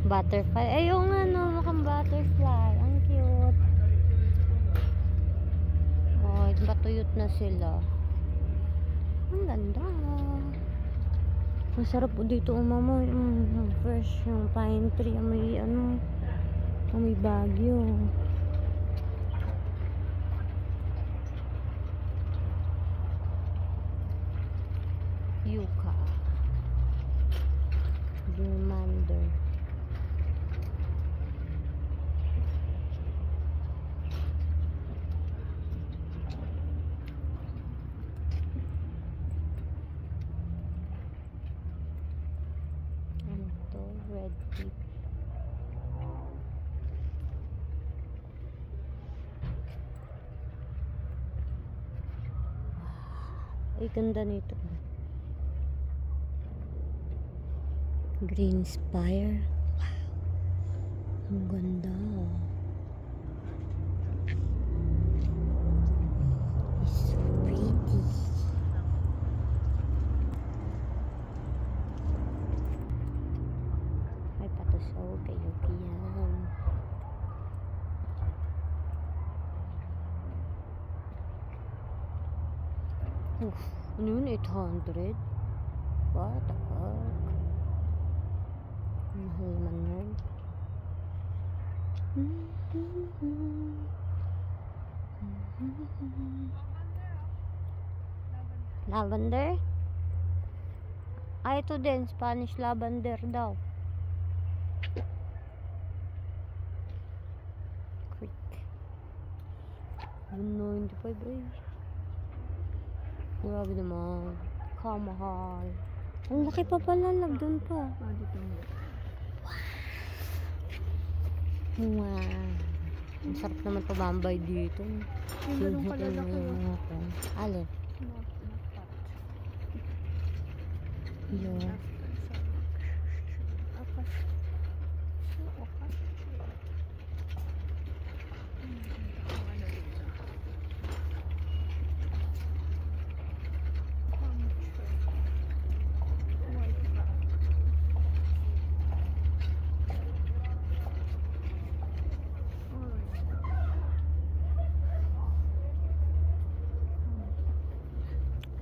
Butterfly. Ayun nga no, mukhang butterfly. Ang cute. Oh, batuyot na sila. Ang ganda. Masarap po dito umamoy. Fresh yung pine tree. May ano, may bagyo. Yucca. Germander. Ano to? Red tip. Ay, ganda nito. Green spire. Wow. Ang ganda. It's so pretty. Ay, patusaw kay Yuki yan. Ano yun? 800? What the fuck? Mahal naman yun. Lavender? Ito din, Spanish lavender daw. Quick. 195 eh. Grabe naman. Kamahal. Ang laki pa pala, doon pa. Wow. Ang sarap naman tumambay dito. Yung pala laki. Alin? Yun.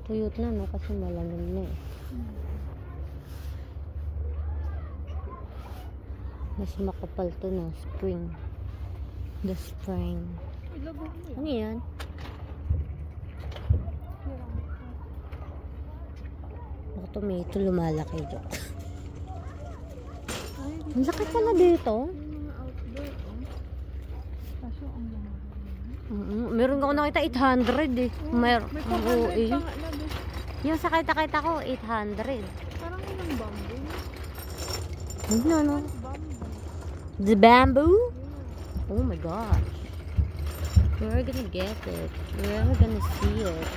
Tuyot na no kasi malamig na eh. Mas makapal to na spring. The spring. Ano yan? Baka tomato lumalaki dyan. Ang laki pala dito. Meron ako nakita 800 eh. Meron. Oo eh. Yung sa kita ko 800. Parang yung bamboo. Ano no? The bamboo? Oh my gosh. We're gonna get it. We're gonna see it.